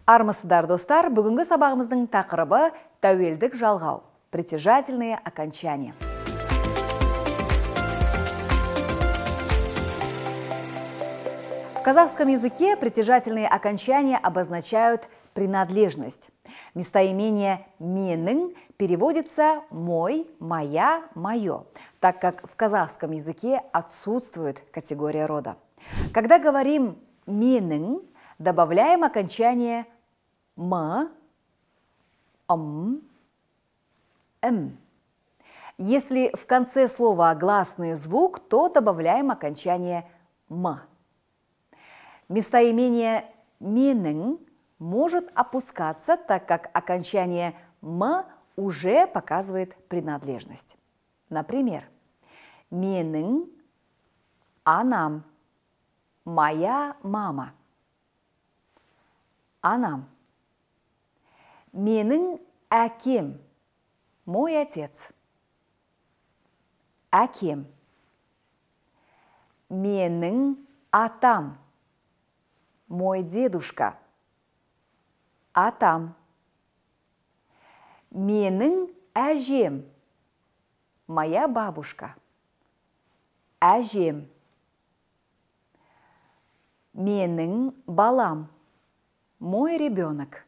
Армысыздар достар, бүгінгі сабағымыздың тақырыбы тәуелдік жалғау, притяжательные окончания. В казахском языке притяжательные окончания обозначают принадлежность. Местоимение «менің» переводится «мой», «моя», «моё», так как в казахском языке отсутствует категория рода. Когда говорим «менің», добавляем окончание «м», «м». Если в конце слова гласный звук, то добавляем окончание «м». Местоимение «менің» может опускаться, так как окончание «м» уже показывает принадлежность. Например, «менің анам», «моя мама». Анам. «Менің әкем», «мой отец». Әкем. «Менің атам», «мой дедушка». Атам. «Менің әжем», «моя бабушка». Әжем. «Менің балам», «мой ребенок».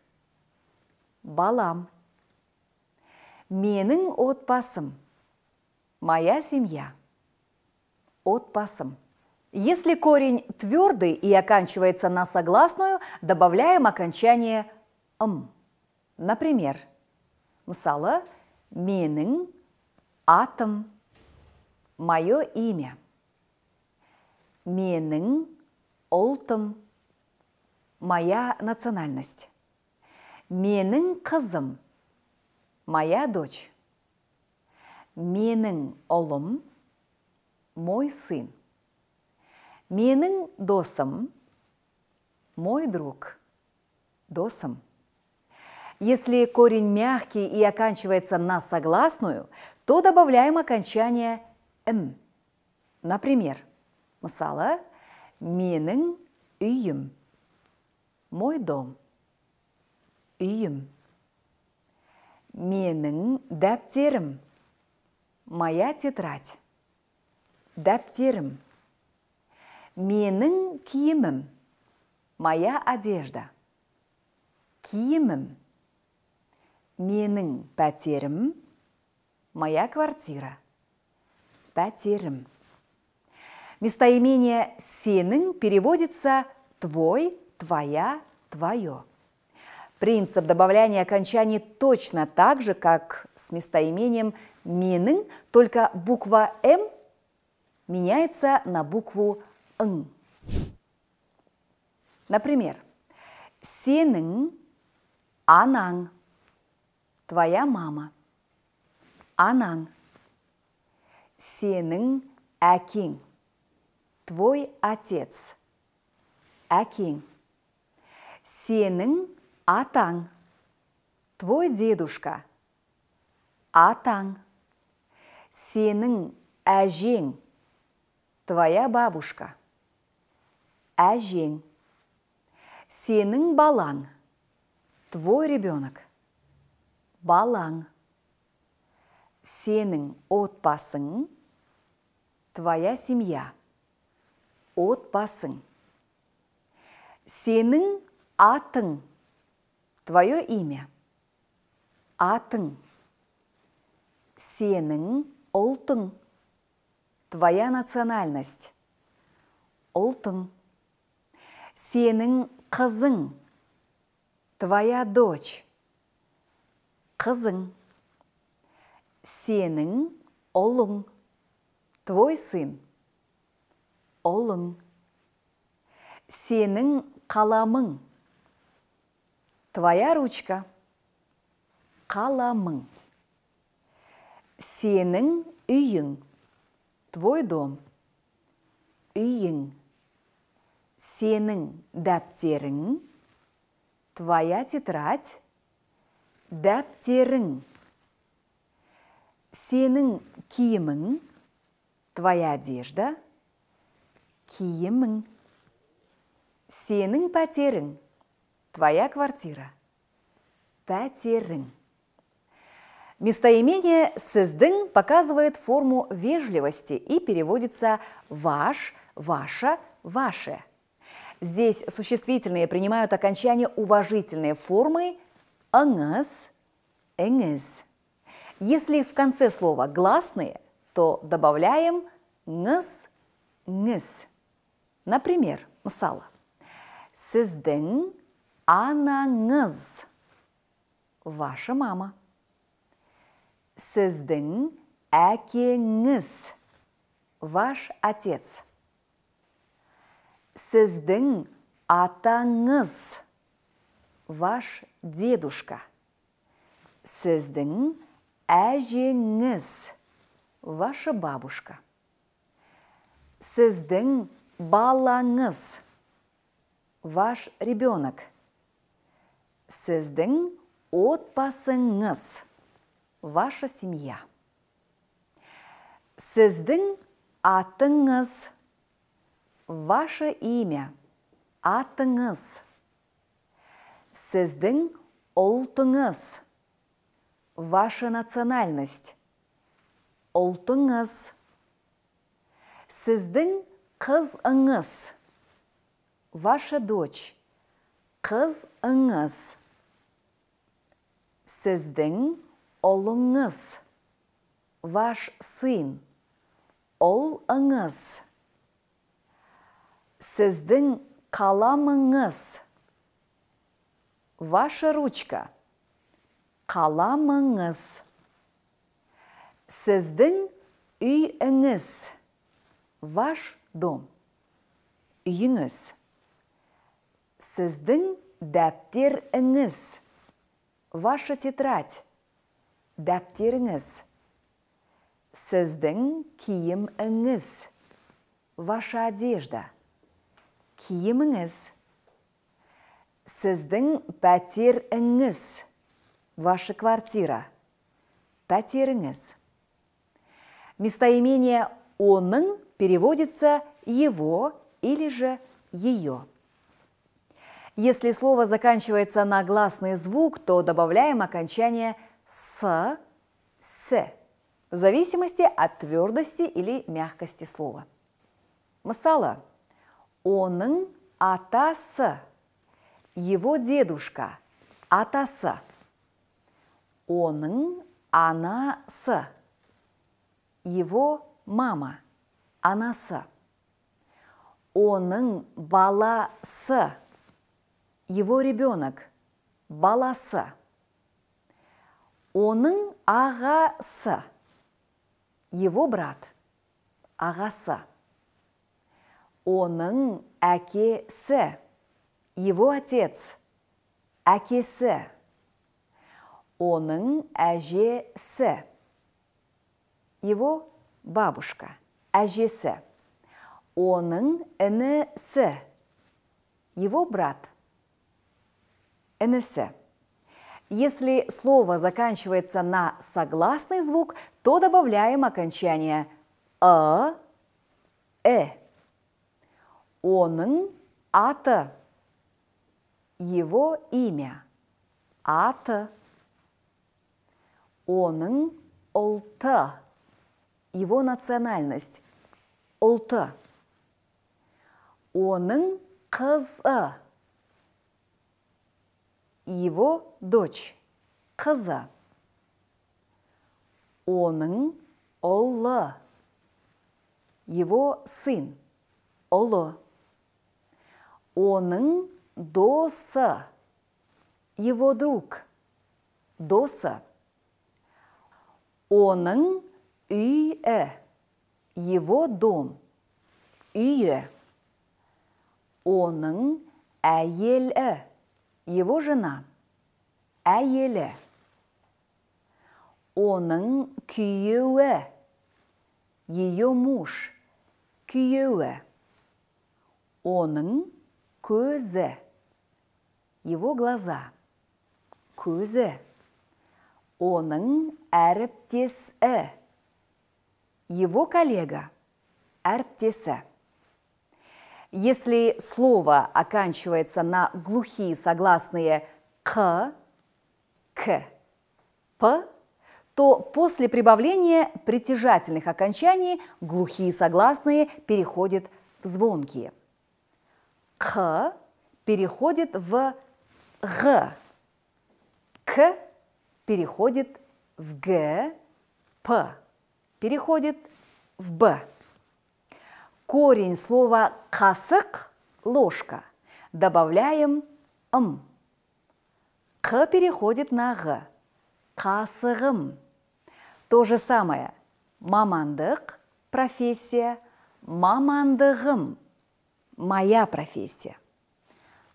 Балам. «Менің отбасым», «моя семья». Отбасым. Если корень твердый и оканчивается на согласную, добавляем окончание «м». Например, мысалы, «менің атым», «моё имя». «Менің ұлтым», «моя национальность». «Менің қызым», «моя дочь». «Менің ұлым», «мой сын». «Менің досым», «мой друг». Досым. Если корень мягкий и оканчивается на согласную, то добавляем окончание «м». Например, мысалы, «менің үйім», «мой дом». Үйім. «Менің дәптерім», «моя тетрадь». Дәптерім. «Менің киімім», «моя одежда». Киімім. «Менің пәтерім», «моя квартира». Пәтерім. Местоимение «сенің» переводится «твой», «твоя», «твое». Принцип добавления окончаний точно так же, как с местоимением «менің», только буква «м» меняется на букву «ң». Например, «сенің анаң», «твоя мама». Анаң. «Сенің әкең», «твой отец». Әкең. «Сенің атаң», «твой дедушка». Атаң. «Сенің әжең», «твоя бабушка». Әжең. «Сенің балаң», «твой ребенок». Балаң. «Сенің отбасың», «твоя семья». Отбасың. «Сенің атың», «твое имя». Атың. «Сенің ұлтың», «твоя национальность». Ұлтың. «Сенің қызың», «твоя дочь». Қызың. «Сенің ұлың», «твой сын». Ұлың. «Сенің қаламың», «твоя ручка». Қаламың. «Сенің үйің», «твой дом». Үйің. «Сенің дәптерің», «твоя тетрадь». Дәптерің. «Сенің киімің», «твоя одежда». Киімің. «Сенің пәтерің», твоя квартира. Пәтерің. Местоимение «сіздің» показывает форму вежливости и переводится «ваш», «ваша», «ваше». Здесь существительные принимают окончание уважительной формы «ыңыз», «іңіз». Если в конце слова гласные, то добавляем «ңыз», «ңіз». Например, мысалы, сіздің анаңыз, ваша мама. Сіздің әкеңіз, ваш отец. Сіздің атаңыз, ваш дедушка. Сіздің әжеңіз, ваша бабушка. Сіздің балаңыз, ваш ребенок. Сіздің отбасыңыз, ваша семья. Сіздің атыңыз, ваше имя, атыңыз. Сіздің ұлтыңыз, ваша национальность, ұлтыңыз. Сіздің қызыңыз, ваша дочь, қызыңыз. Сіздің ұлыңыз, ваш сын, ұлыңыз. Сіздің қаламыңыз, ваша ручка, қаламыңыз. Сіздің үйіңіз, ваш дом, үйіңіз. Сіздің дәптеріңіз, ваша тетрадь, дәптеріңіз. Сіздің киіміңіз, ваша одежда, киіміңіз. Сіздің пәтеріңіз, ваша квартира, пәтеріңіз. Местоимение «оның» переводится «его» или же «ее». Если слово заканчивается на гласный звук, то добавляем окончание «с», «с», в зависимости от твердости или мягкости слова. Мысалы, оның атасы, его дедушка, атасы. Оның анасы, его мама, анасы. Оның баласы, его ребенок, баласы. Оның ағасы, его брат, ағасы. Оның әкесі, его отец, әкесі. Оның әжесі, его бабушка, әжесі. Оның інісі, его брат, інісі. Если слово заканчивается на согласный звук, то добавляем окончание «э», «э». Оның аты, его имя, аты. Оның ұлты, его национальность, ұлты. Оның қызы, его дочь, қызы. Оның ұлы, его сын, ұлы. Оның досы, его друг, досы. Оның үйі, его дом, үйі. Оның әйелі, его жена, әйелі. Оның күйеуі, ее муж, күйеуі. Оның көзі, его глаза, көзі. Оның әріптесі, его коллега, әріптесі. Если слово оканчивается на глухие согласные «к», «к», «п», то после прибавления притяжательных окончаний глухие согласные переходят в звонкие. «К» переходит в «г», «к» переходит в «г», «п» переходит в «б». Корень слова «касык» – ложка. Добавляем «м». «К» переходит на «г». «Касығым». То же самое. Мамандық – профессия. Мамандығым – моя профессия.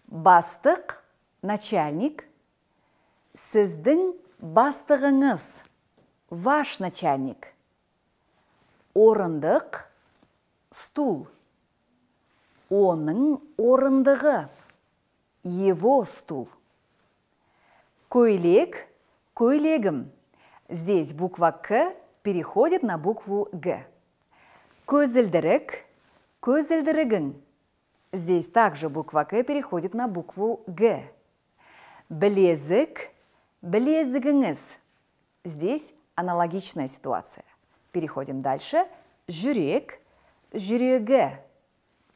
Бастық – начальник. Сіздің бастығыңыз – ваш начальник. Орындық – стул. Оның орындығы – его стул. Көйлек – көйлегім. Здесь буква «к» переходит на букву «г». Көзілдірік – көзілдірігің. Здесь также буква «к» переходит на букву «г». Білезік – білезігіңіз. Здесь аналогичная ситуация. Переходим дальше. Жүрек – жүрегі.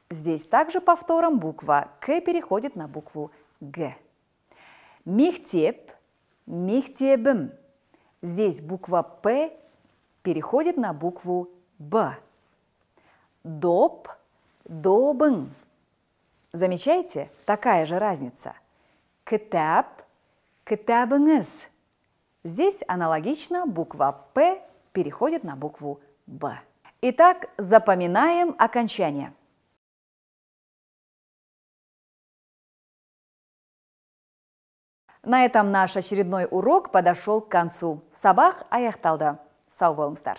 Здесь также повтором буква «к» переходит на букву «г». Мектеп – мектебім. Здесь буква «п» переходит на букву «б». Доп – добың. Замечаете? Такая же разница. Кітап – кітабыңыз. Здесь аналогично буква «п» переходит на букву «б». Итак, запоминаем окончание. На этом наш очередной урок подошел к концу. Сабах аяқталды. Сау болыңыздар.